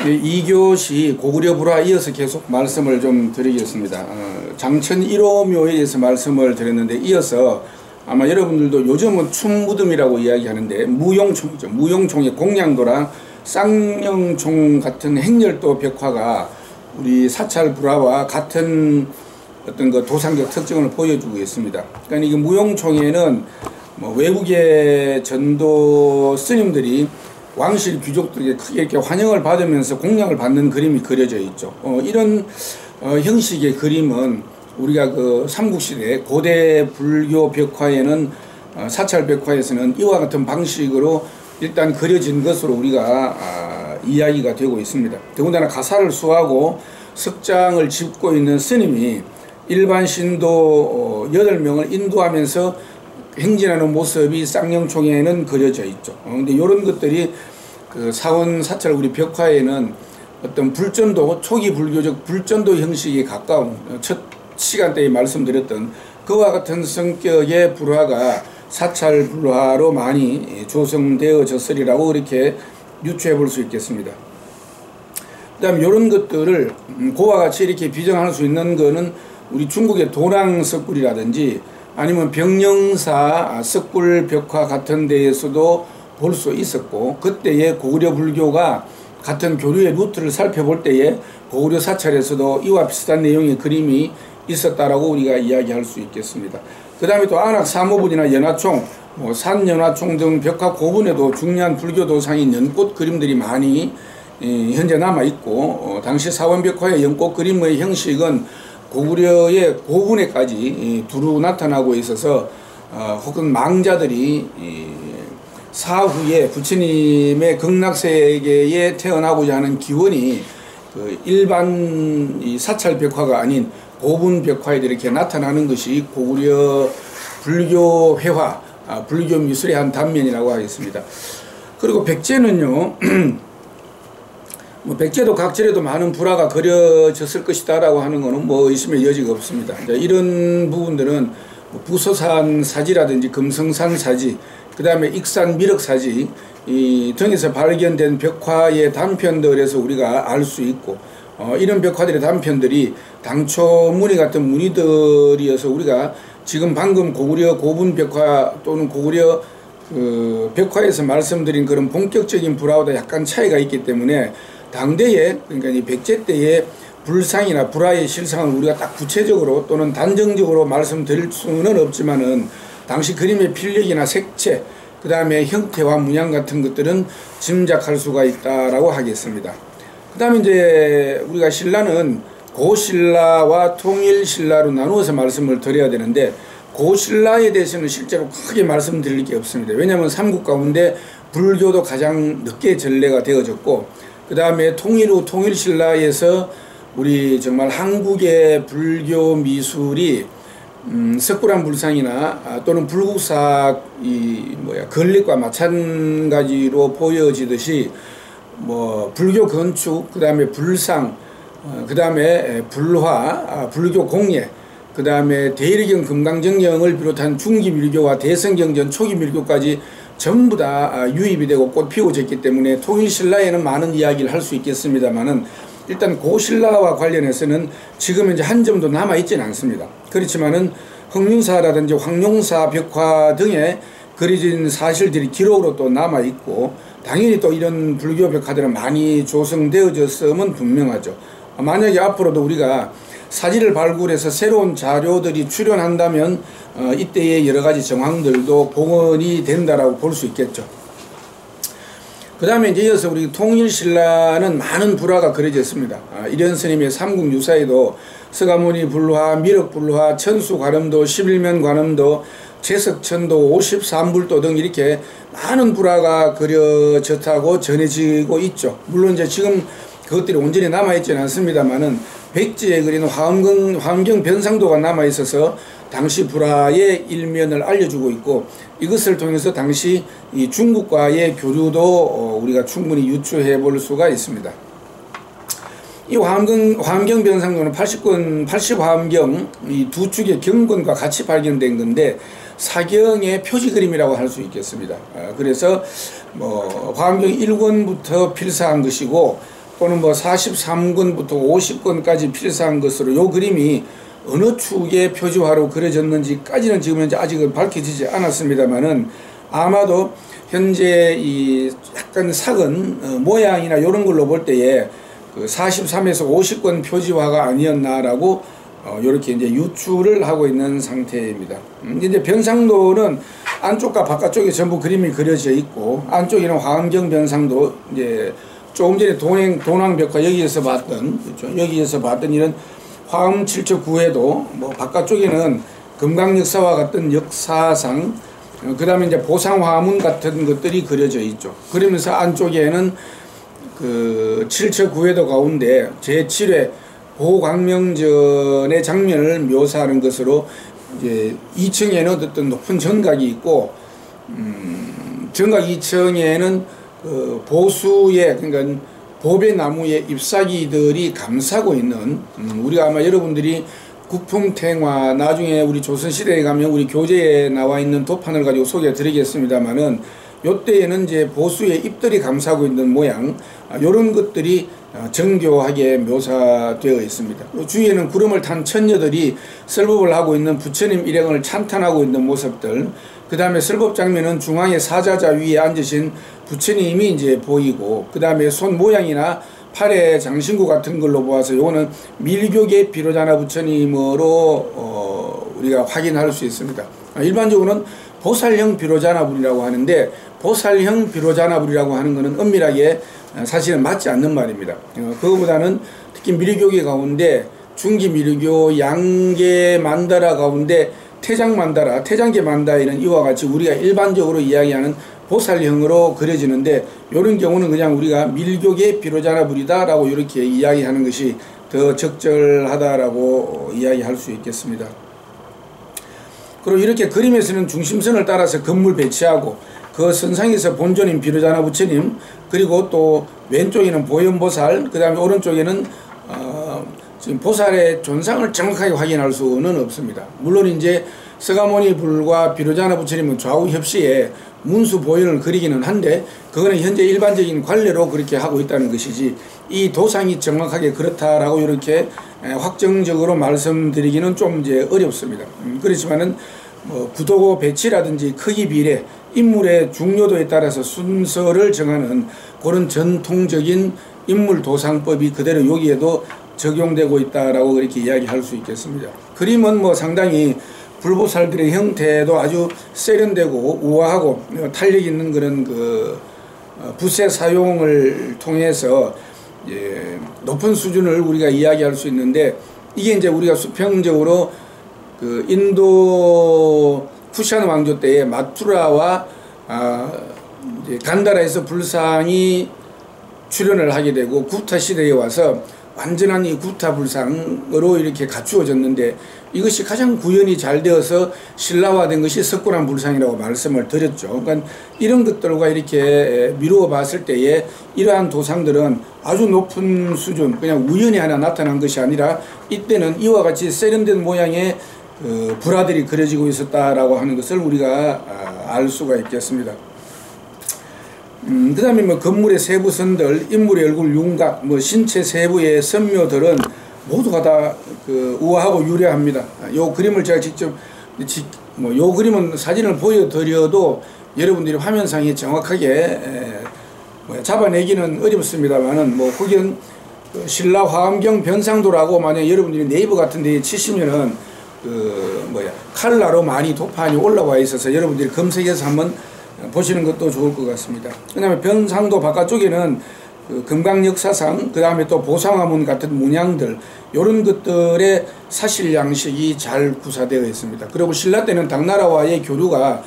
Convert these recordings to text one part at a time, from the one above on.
2교시 고구려 불화 이어서 계속 말씀을 좀 드리겠습니다. 장천 1호묘에 대해서 말씀을 드렸는데, 이어서 아마 여러분들도 요즘은 춘무듬이라고 이야기하는데 무용총이죠. 무용총의 공양도랑 쌍용총 같은 행렬도 벽화가 우리 사찰 불화와 같은 어떤 그 도상적 특징을 보여주고 있습니다. 그러니까 이게 무용총에는 뭐 외국의 전도 스님들이 왕실 귀족들에게 크게 이렇게 환영을 받으면서 공양을 받는 그림이 그려져 있죠. 이런 형식의 그림은 우리가 그 삼국시대 고대 불교 벽화에는 사찰 벽화에서는 이와 같은 방식으로 일단 그려진 것으로 우리가 이야기가 되고 있습니다. 더군다나 가사를 수하고 석장을 짚고 있는 스님이 일반 신도 8명을 인도하면서 행진하는 모습이 쌍용총에는 그려져 있죠. 근데 이런 것들이 그 사원 사찰 우리 벽화에는 어떤 불전도, 초기 불교적 불전도 형식에 가까운 첫 시간대에 말씀드렸던 그와 같은 성격의 불화가 사찰 불화로 많이 조성되어졌으리라고 이렇게 유추해 볼 수 있겠습니다. 그 다음 이런 것들을 그와 같이 이렇게 비정할 수 있는 거는 우리 중국의 도랑석굴이라든지 아니면 병영사 석굴 벽화 같은 데에서도 볼 수 있었고, 그때의 고구려 불교가 같은 교류의 루트를 살펴볼 때에 고구려 사찰에서도 이와 비슷한 내용의 그림이 있었다라고 우리가 이야기할 수 있겠습니다. 그 다음에 또 안악 사모분이나 연화총, 산연화총 등 벽화 고분에도 중요한 불교 도상인 연꽃 그림들이 많이 현재 남아있고, 당시 사원벽화의 연꽃 그림의 형식은 고구려의 고분에까지 두루 나타나고 있어서 혹은 망자들이 사후에 부처님의 극락세계에 태어나고자 하는 기원이 그 일반 이 사찰 벽화가 아닌 고분 벽화에 이렇게 나타나는 것이 고구려 불교 회화, 불교 미술의 한 단면이라고 하겠습니다. 그리고 백제는요, 백제도 각질에도 많은 불화가 그려졌을 것이다라고 하는 것은 의심의 여지가 없습니다. 이런 부분들은 부소산 사지라든지 금성산 사지, 그 다음에 익산 미륵 사지 이 등에서 발견된 벽화의 단편들에서 우리가 알 수 있고, 이런 벽화들의 단편들이 당초 무늬 같은 무늬들이어서 우리가 지금 방금 고구려 고분 벽화 또는 고구려 벽화에서 말씀드린 그런 본격적인 불화와도 약간 차이가 있기 때문에 당대에, 그러니까 이 백제 때의 불상이나 불화의 실상을 우리가 딱 구체적으로 또는 단정적으로 말씀드릴 수는 없지만은 당시 그림의 필력이나 색채, 그 다음에 형태와 문양 같은 것들은 짐작할 수가 있다라고 하겠습니다. 그 다음에 이제 우리가 신라는 고신라와 통일신라로 나누어서 말씀을 드려야 되는데, 고신라에 대해서는 실제로 크게 말씀드릴 게 없습니다. 왜냐하면 삼국 가운데 불교도 가장 늦게 전래가 되어졌고, 그 다음에 통일 후 통일신라에서 우리 정말 한국의 불교 미술이 석굴암 불상이나 또는 불국사 건립과 마찬가지로 보여지듯이 불교 건축, 그 다음에 불상, 그 다음에 불화, 불교 공예, 그 다음에 대리경 금강정령을 비롯한 중기밀교와 대성경전 초기밀교까지 전부 다 유입이 되고 꽃 피워졌기 때문에 통일신라에는 많은 이야기를 할 수 있겠습니다만은, 일단 고신라와 관련해서는 지금 현재 한 점도 남아있지는 않습니다. 그렇지만은 흥륜사라든지 황룡사 벽화 등에 그려진 사실들이 기록으로 또 남아있고, 당연히 또 이런 불교 벽화들은 많이 조성되어졌음은 분명하죠. 만약에 앞으로도 우리가 사지를 발굴해서 새로운 자료들이 출현한다면 이때의 여러가지 정황들도 복원이 된다라고 볼 수 있겠죠. 그 다음에 이제 이어서 우리 통일신라는 많은 불화가 그려졌습니다. 일현스님의 삼국유사에도 서가모니 불화, 미륵불화, 천수관음도, 11면 관음도, 제석천도, 53불도 등 이렇게 많은 불화가 그려졌다고 전해지고 있죠. 물론 이제 지금 그것들이 온전히 남아있지는 않습니다만은 백제에 그린 화엄경 변상도가 남아있어서 당시 불화의 일면을 알려주고 있고, 이것을 통해서 당시 이 중국과의 교류도 우리가 충분히 유추해 볼 수가 있습니다. 이 화엄경 변상도는 80화엄경 이 두 축의 경건과 같이 발견된 건데 사경의 표지 그림이라고 할 수 있겠습니다. 그래서 화엄경 1권부터 필사한 것이고, 또는 뭐 43권부터 50권까지 필사한 것으로 요 그림이 어느 축의 표지화로 그려졌는지까지는 지금 현재 아직은 밝혀지지 않았습니다만은 아마도 현재 이 약간 삭은 모양이나 이런 걸로 볼 때에 그 43에서 50권 표지화가 아니었나라고 이렇게 이제 유추를 하고 있는 상태입니다. 이제 변상도는 안쪽과 바깥쪽에 전부 그림이 그려져 있고, 안쪽에는 화엄경 변상도 이제 조금 전에 동황벽화 여기에서 봤던, 그렇죠? 여기에서 봤던 이런 화엄 7척 구회도 뭐 바깥쪽에는 금강 역사와 같은 역사상, 그 다음에 이제 보상 화문 같은 것들이 그려져 있죠. 그러면서 안쪽에는 그 7척 구회도 가운데 제7회 보광명전의 장면을 묘사하는 것으로 이제 2층에는 어떤 높은 정각이 있고, 정각 2층에는 그 보수의, 그러니까 보배나무의 잎사귀들이 감싸고 있는, 우리가 아마 여러분들이 국풍탱화, 나중에 우리 조선시대에 가면 우리 교재에 나와 있는 도판을 가지고 소개해 드리겠습니다만은, 요때에는 이제 보수의 잎들이 감싸고 있는 모양, 요런 것들이 정교하게 묘사되어 있습니다. 주위에는 구름을 탄 처녀들이 설법을 하고 있는 부처님 일행을 찬탄하고 있는 모습들, 그 다음에 설법 장면은 중앙에 사자자 위에 앉으신 부처님이 이제 보이고, 그 다음에 손 모양이나 팔의 장신구 같은 걸로 보아서 요거는 밀교계 비로자나 부처님으로 우리가 확인할 수 있습니다. 일반적으로는 보살형 비로자나불이라고 하는데, 보살형 비로자나불이라고 하는 것은 엄밀하게 사실은 맞지 않는 말입니다. 그거보다는 특히 미르교계 가운데 중기 미르교 양계 만다라 가운데 태장 만다라, 태장계 만다에는 이와 같이 우리가 일반적으로 이야기하는 보살형으로 그려지는데, 이런 경우는 그냥 우리가 밀교계 비로자나불이다라고 이렇게 이야기하는 것이 더 적절하다라고 이야기할 수 있겠습니다. 그리고 이렇게 그림에서는 중심선을 따라서 건물 배치하고, 그 선상에서 본尊인 비로자나 부처님, 그리고 또 왼쪽에는 보현보살, 그 다음에 오른쪽에는 지금 보살의 존상을 정확하게 확인할 수는 없습니다. 물론 이제 서가모니 불과 비로자나 부처님은 좌우 협시에 문수 보현을 그리기는 한데, 그거는 현재 일반적인 관례로 그렇게 하고 있다는 것이지, 이 도상이 정확하게 그렇다라고 이렇게 확정적으로 말씀드리기는 좀 이제 어렵습니다. 그렇지만은 뭐 구도 배치라든지 크기 비례, 인물의 중요도에 따라서 순서를 정하는 그런 전통적인 인물 도상법이 그대로 여기에도 적용되고 있다라고 그렇게 이야기할 수 있겠습니다. 그림은 뭐 상당히 불보살들의 형태도 아주 세련되고 우아하고 탄력 있는 그런 그 붓의 사용을 통해서 높은 수준을 우리가 이야기할 수 있는데, 이게 이제 우리가 수평적으로 그 인도 쿠샤나 왕조 때에 마투라와 이제 간다라에서 불상이 출현을 하게 되고, 구타 시대에 와서 완전한 이 구타 불상으로 이렇게 갖추어졌는데, 이것이 가장 구현이 잘 되어서 신라화된 것이 석굴암 불상이라고 말씀을 드렸죠. 그러니까 이런 것들과 이렇게 미루어 봤을 때에 이러한 도상들은 아주 높은 수준, 그냥 우연히 하나 나타난 것이 아니라 이때는 이와 같이 세련된 모양의 불화들이 그려지고 있었다라고 하는 것을 우리가 알 수가 있겠습니다. 그 다음에 뭐 건물의 세부선들, 인물의 얼굴 윤곽, 뭐 신체 세부의 선묘들은 모두가 다 그 우아하고 유려합니다. 요 그림을 제가 직접 요 그림은 사진을 보여드려도 여러분들이 화면상에 정확하게 잡아내기는 어렵습니다만은, 뭐 거기는 신라 화엄경 변상도라고 만약 여러분들이 네이버 같은 데에 치시면은 칼라로 많이 도판이 올라와 있어서 여러분들이 검색해서 한번 보시는 것도 좋을 것 같습니다. 그 다음에 변상도 바깥쪽에는 그 금강 역사상, 그 다음에 또 보상화문 같은 문양들, 이런 것들의 사실 양식이 잘 구사되어 있습니다. 그리고 신라 때는 당나라와의 교류가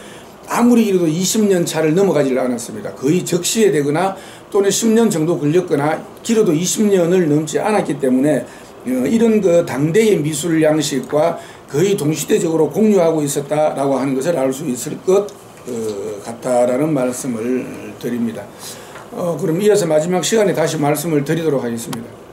아무리 길어도 20년 차를 넘어가지 않았습니다. 거의 적시에 되거나 또는 10년 정도 걸렸거나 길어도 20년을 넘지 않았기 때문에 이런 그 당대의 미술 양식과 거의 동시대적으로 공유하고 있었다라고 하는 것을 알 수 있을 것 같다라는 말씀을 드립니다. 그럼 이어서 마지막 시간에 다시 말씀을 드리도록 하겠습니다.